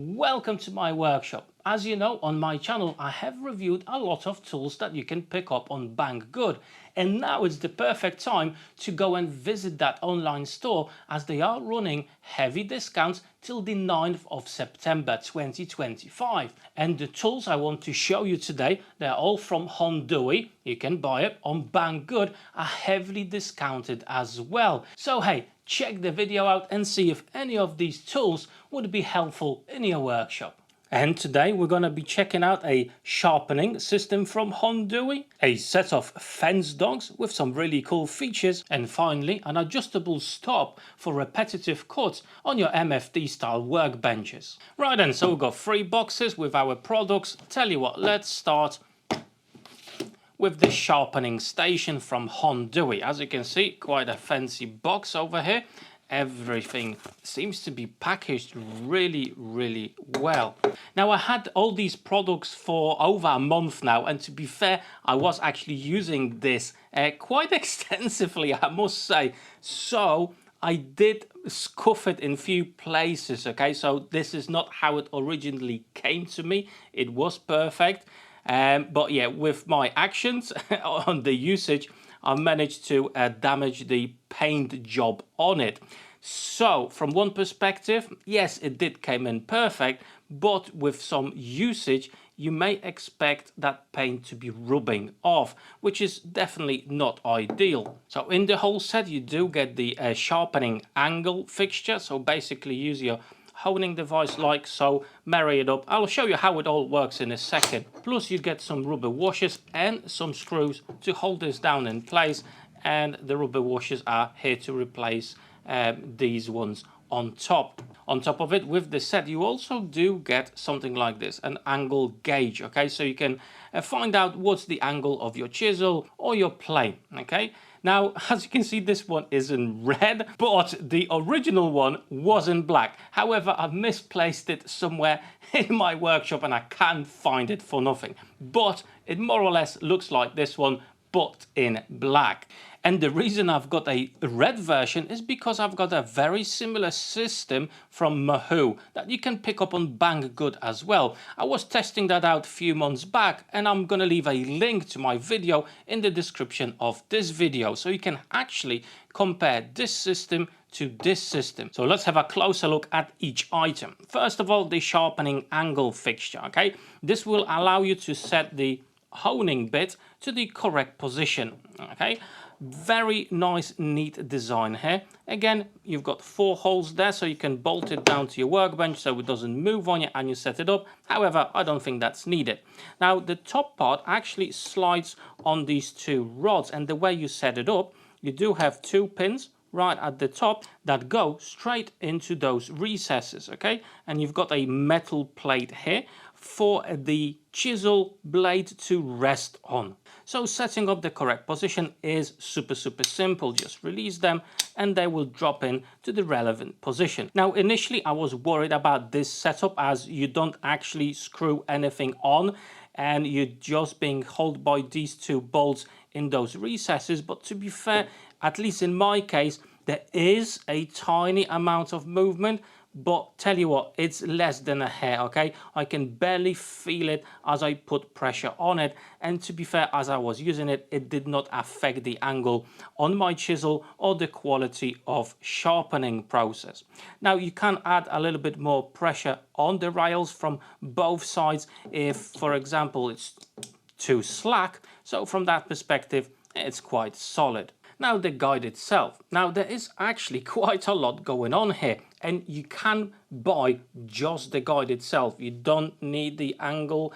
Welcome to my workshop. As you know, on my channel I have reviewed a lot of tools that you can pick up on Banggood, and now is the perfect time to go and visit that online store as they are running heavy discounts till the 9th of September 2025. And the tools I want to show you today, they're all from Honduy. You can buy it on Banggood, are heavily discounted as well. So hey, check the video out and see if any of these tools would be helpful in your workshop. And today we're going to be checking out a sharpening system from Honduy, a set of fence dogs with some really cool features, and finally an adjustable stop for repetitive cuts on your MFD style workbenches. Right then, so we've got 3 boxes with our products. Tell you what, let's start with the sharpening station from Honduy. As you can see, quite a fancy box over here. Everything seems to be packaged really well. Now, I had all these products for over a month now, and to be fair, I was actually using this quite extensively, I must say. So I did scuff it in few places, okay? So this is not how it originally came to me. It was perfect. But yeah, with my actions on the usage, I managed to damage the paint job on it. So from one perspective, yes, it did come in perfect, but with some usage, you may expect that paint to be rubbing off, which is definitely not ideal. So in the whole set, you do get the sharpening angle fixture. So basically use your honing device like so, marry it up. I'll show you how it all works in a second. Plus you get some rubber washers and some screws to hold this down in place, and the rubber washers are here to replace these ones on top. On top of it, with the set, you also do get something like this, an angle gauge, okay? So you can find out what's the angle of your chisel or your plane, okay? Now, as you can see, this one is in red, but the original one was in black. However, I've misplaced it somewhere in my workshop and I can't find it for nothing. But it more or less looks like this one, but in black. And the reason I've got a red version is because I've got a very similar system from Mahou that you can pick up on Banggood as well. I was testing that out a few months back, and I'm gonna leave a link to my video in the description of this video, so you can actually compare this system to this system. So let's have a closer look at each item. First of all, the sharpening angle fixture, okay? This will allow you to set the honing bit to the correct position, okay? Very nice, neat design here. Again, you've got 4 holes there, so you can bolt it down to your workbench so it doesn't move on you and you set it up. However, I don't think that's needed. Now, the top part actually slides on these 2 rods, and the way you set it up, you do have 2 pins right at the top that go straight into those recesses, okay? And you've got a metal plate here for the chisel blade to rest on. So setting up the correct position is super simple. Just release them and they will drop in to the relevant position. Now, initially I was worried about this setup as you don't actually screw anything on and you're just being held by these 2 bolts in those recesses. But to be fair, at least in my case, there is a tiny amount of movement, but tell you what, it's less than a hair, okay? I can barely feel it as I put pressure on it, and to be fair, as I was using it, it did not affect the angle on my chisel or the quality of sharpening process. Now, you can add a little bit more pressure on the rails from both sides if, for example, it's too slack. So from that perspective, it's quite solid. Now, the guide itself. Now, there is actually quite a lot going on here, and you can buy just the guide itself. You don't need the angle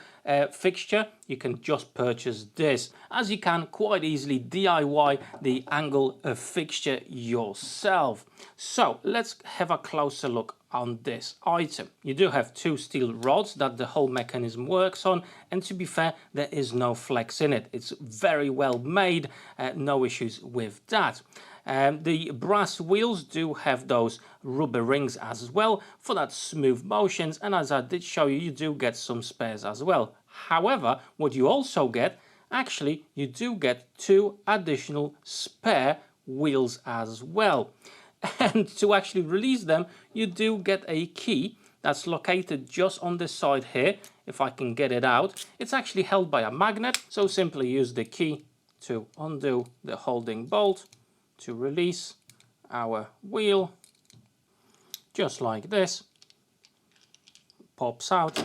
fixture. You can just purchase this, as you can quite easily DIY the angle fixture yourself. So let's have a closer look on this item. You do have 2 steel rods that the whole mechanism works on, and to be fair, there is no flex in it. It's very well made, no issues with that. The brass wheels do have those rubber rings as well for that smooth motions, and as I did show you, you do get some spares as well. However, what you also get, actually, you do get 2 additional spare wheels as well. And to actually release them, you do get a key that's located just on this side here. If I can get it out, it's actually held by a magnet, so simply use the key to undo the holding bolt to release our wheel, just like this. Pops out,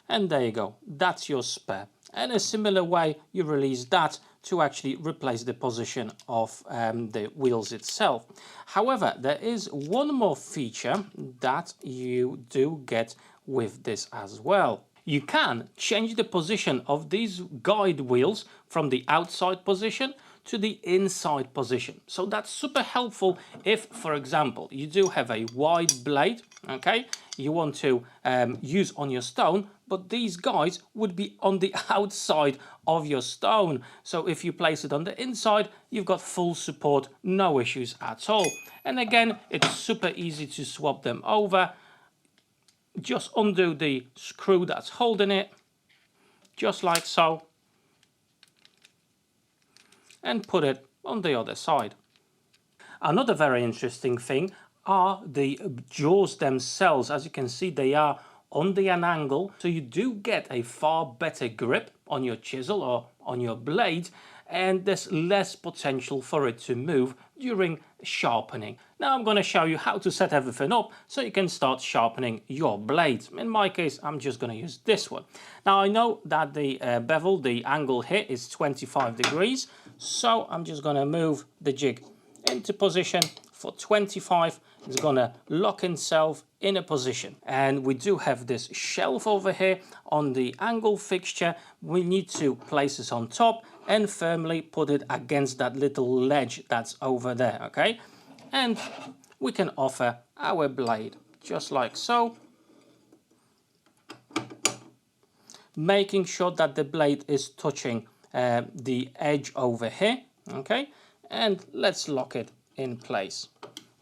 and there you go, that's your spare. And a similar way you release that to actually replace the position of the wheels itself. However, there is one more feature that you do get with this as well. You can change the position of these guide wheels from the outside position to the inside position. So that's super helpful if, for example, you do have a wide blade, okay, you want to use on your stone, but these guys would be on the outside of your stone. So if you place it on the inside, you've got full support, no issues at all. And again, it's super easy to swap them over. Just undo the screw that's holding it, just like so, and put it on the other side. Another very interesting thing are the jaws themselves. As you can see, they are on an angle, so you do get a far better grip on your chisel or on your blade, and there's less potential for it to move during sharpening. Now I'm going to show you how to set everything up so you can start sharpening your blades. In my case, I'm just going to use this one. Now I know that the bevel, the angle here is 25 degrees, so I'm just going to move the jig into position for 25. It's going to lock itself in a position, and we do have this shelf over here on the angle fixture. We need to place this on top and firmly put it against that little ledge that's over there, okay? And we can offer our blade just like so, making sure that the blade is touching the edge over here, okay? And let's lock it in place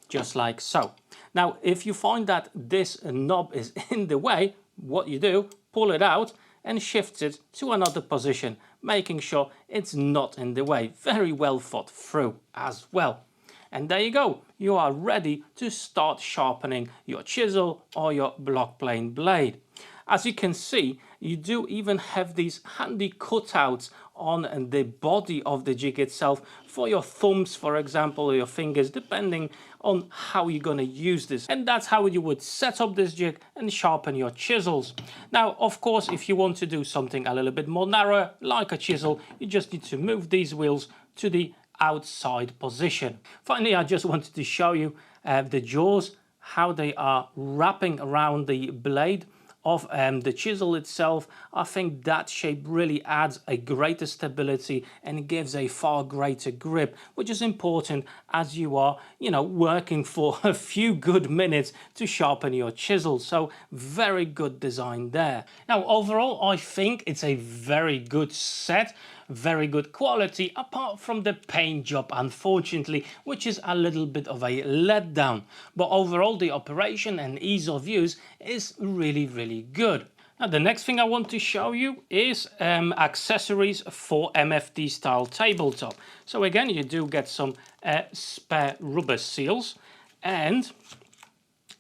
just like so. Now if you find that this knob is in the way, what you do, pull it out and shift it to another position, making sure it's not in the way. Very well thought through as well. And there you go, you are ready to start sharpening your chisel or your block plane blade. As you can see, you do even have these handy cutouts on the body of the jig itself for your thumbs, for example, or your fingers, depending on how you're going to use this. And that's how you would set up this jig and sharpen your chisels. Now, of course, if you want to do something a little bit more narrow, like a chisel, you just need to move these wheels to the outside position. Finally, I just wanted to show you the jaws, how they are wrapping around the blade of the chisel itself. I think that shape really adds a greater stability and gives a far greater grip, which is important as you are, you know, working for a few good minutes to sharpen your chisel. So very good design there. Now overall, I think it's a very good set, very good quality, apart from the paint job, unfortunately, which is a little bit of a letdown. But overall, the operation and ease of use is really good. Now the next thing I want to show you is accessories for MFD style tabletop. So again, you do get some spare rubber seals, and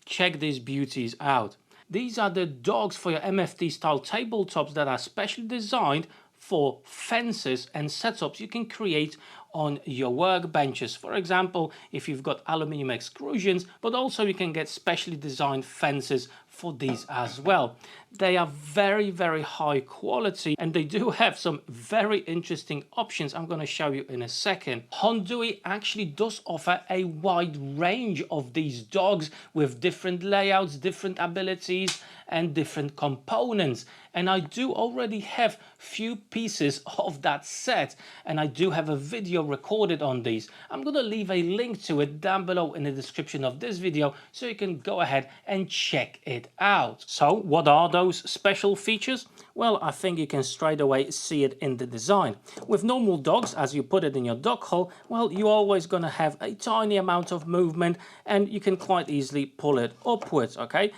check these beauties out. These are the dogs for your MFD style tabletops that are specially designed for fences and setups you can create on your workbenches. For example, if you've got aluminium extrusions, but also you can get specially designed fences for these as well. They are very high quality, and they do have some very interesting options I'm going to show you in a second. Hondui actually does offer a wide range of these dogs with different layouts, different abilities and different components, and I do already have few pieces of that set, and I do have a video recorded on these. I'm going to leave a link to it down below in the description of this video so you can go ahead and check it out. So what are those special features? Well, I think you can straight away see it in the design. With normal dogs, as you put it in your dog hole, well, you're always going to have a tiny amount of movement, and you can quite easily pull it upwards, okay?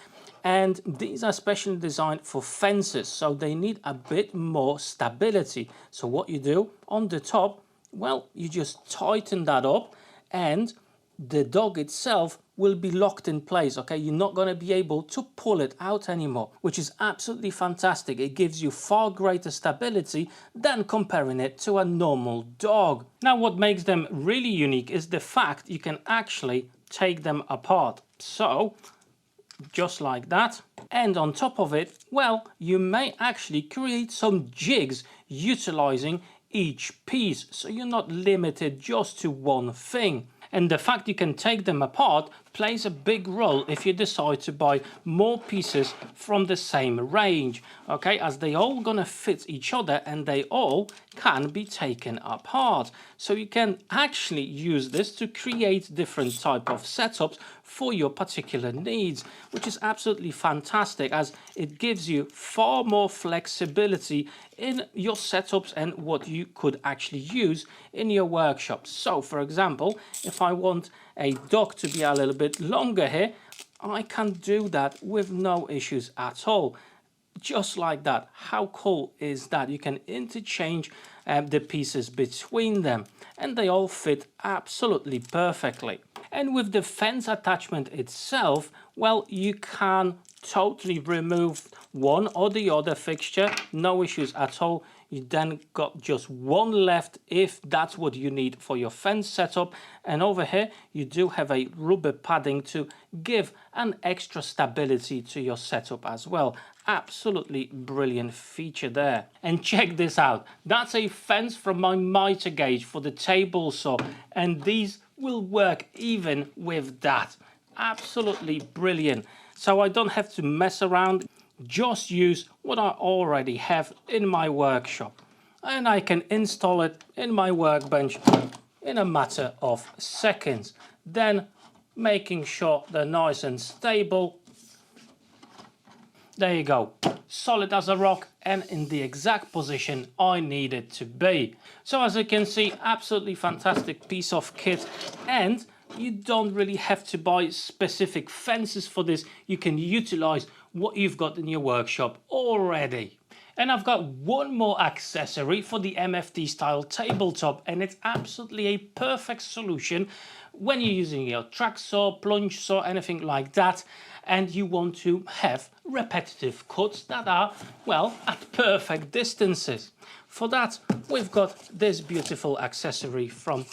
And these are specially designed for fences, so they need a bit more stability. So what you do on the top, well, you just tighten that up, and the dog itself will be locked in place. Okay, you're not going to be able to pull it out anymore, which is absolutely fantastic. It gives you far greater stability than comparing it to a normal dog. Now, what makes them really unique is the fact you can actually take them apart. So just like that, and on top of it, well, you may actually create some jigs utilizing each piece, so you're not limited just to one thing. And the fact you can take them apart plays a big role if you decide to buy more pieces from the same range, okay, as they all gonna fit each other and they all can be taken apart. So you can actually use this to create different type of setups for your particular needs, which is absolutely fantastic, as it gives you far more flexibility in your setups and what you could actually use in your workshop. So for example, if I want a dog to be a little bit longer here, I can do that with no issues at all. Just like that. How cool is that? You can interchange the pieces between them and they all fit absolutely perfectly. And with the fence attachment itself, well, you can totally remove one or the other fixture, no issues at all. You then got just one left if that's what you need for your fence setup. And over here you do have a rubber padding to give an extra stability to your setup as well. Absolutely brilliant feature there. And check this out, that's a fence from my miter gauge for the table saw, and these will work even with that. Absolutely brilliant. So I don't have to mess around, just use what I already have in my workshop, and I can install it in my workbench in a matter of seconds. Then making sure they're nice and stable. There you go, solid as a rock and in the exact position I need it to be. So as you can see, absolutely fantastic piece of kit, and you don't really have to buy specific fences for this. You can utilize what you've got in your workshop already. And I've got one more accessory for the MFD style tabletop, and it's absolutely a perfect solution when you're using your track saw, plunge saw, anything like that, and you want to have repetitive cuts that are, well, at perfect distances. For that, we've got this beautiful accessory from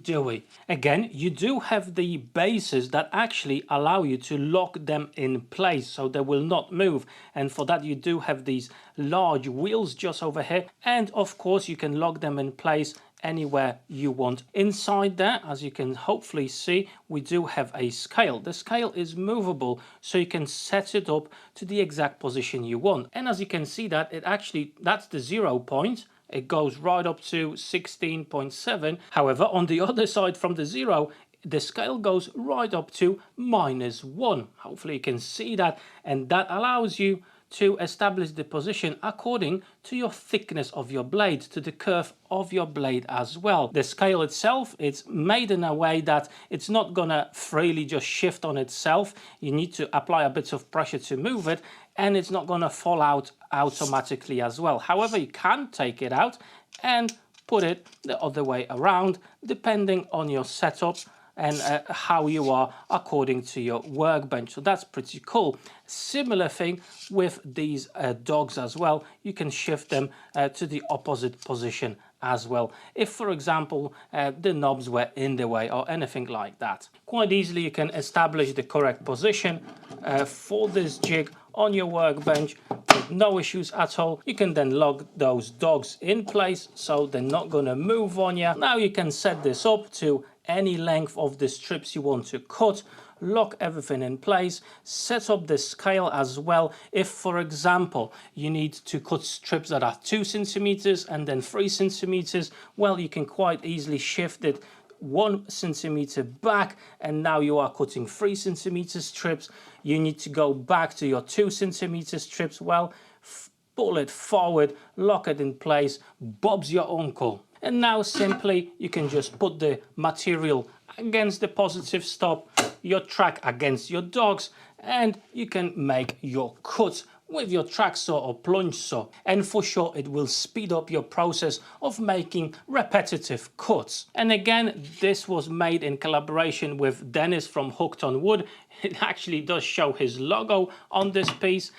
Dewey. Again, you do have the bases that actually allow you to lock them in place so they will not move, and for that you do have these large wheels just over here, and of course you can lock them in place anywhere you want. Inside there, as you can hopefully see, we do have a scale. The scale is movable, so you can set it up to the exact position you want, and as you can see that it actually, that's the 0 point. It goes right up to 16.7. However, on the other side from the 0, the scale goes right up to -1. Hopefully you can see that, and that allows you to establish the position according to your thickness of your blade, to the curve of your blade as well. The scale itself, it's made in a way that it's not gonna freely just shift on itself. You need to apply a bit of pressure to move it, and it's not gonna fall out automatically as well. However, you can take it out and put it the other way around, depending on your setup and how you are according to your workbench. So that's pretty cool. Similar thing with these dogs as well. You can shift them to the opposite position as well, if for example the knobs were in the way or anything like that. Quite easily you can establish the correct position for this jig on your workbench with no issues at all. You can then lock those dogs in place so they're not going to move on you. Now you can set this up to any length of the strips you want to cut, lock everything in place, set up the scale as well. If for example you need to cut strips that are 2 centimeters and then 3 centimeters, well, you can quite easily shift it 1 centimeter back, and now you are cutting 3 centimeter strips. You need to go back to your 2 centimeter strips. Well, pull it forward, lock it in place, Bob's your uncle. And now simply you can just put the material against the positive stop, your track against your dogs, and you can make your cuts with your track saw or plunge saw, and for sure it will speed up your process of making repetitive cuts. And again, this was made in collaboration with Dennis from Hooked on Wood. It actually does show his logo on this piece.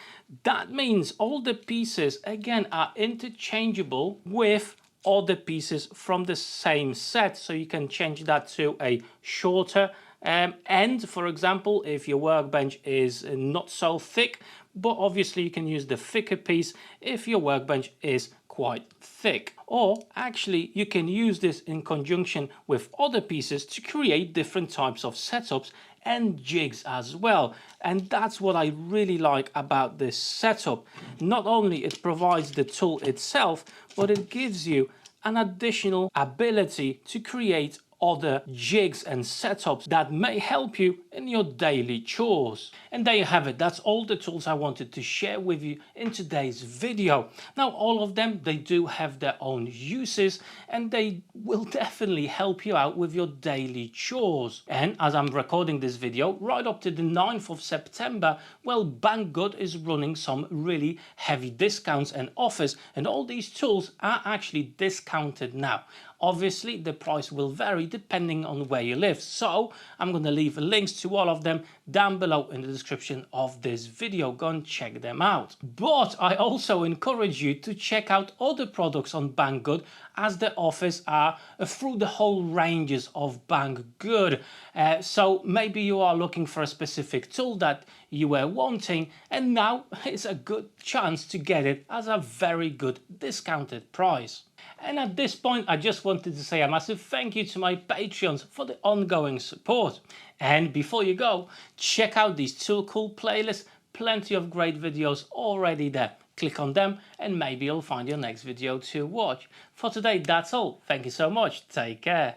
That means all the pieces again are interchangeable with other pieces from the same set, so you can change that to a shorter end, for example, if your workbench is not so thick, but obviously you can use the thicker piece if your workbench is quite thick. Or actually you can use this in conjunction with other pieces to create different types of setups and jigs as well. And that's what I really like about this setup. Not only it provides the tool itself, but it gives you an additional ability to create other jigs and setups that may help you in your daily chores. And there you have it. That's all the tools I wanted to share with you in today's video. Now, all of them, they do have their own uses and they will definitely help you out with your daily chores. And as I'm recording this video, right up to the 9th of September, well, Banggood is running some really heavy discounts and offers, and all these tools are actually discounted now. Obviously, the price will vary depending on where you live, so I'm going to leave links to all of them down below in the description of this video. Go and check them out. But I also encourage you to check out other products on Banggood, as the offers are through the whole ranges of Banggood. So maybe you are looking for a specific tool that you were wanting, and now is a good chance to get it at a very good discounted price. And at this point, I just wanted to say a massive thank you to my Patreons for the ongoing support. And before you go, check out these Tool Cool playlists. Plenty of great videos already there. Click on them and maybe you'll find your next video to watch. For today, that's all. Thank you so much. Take care.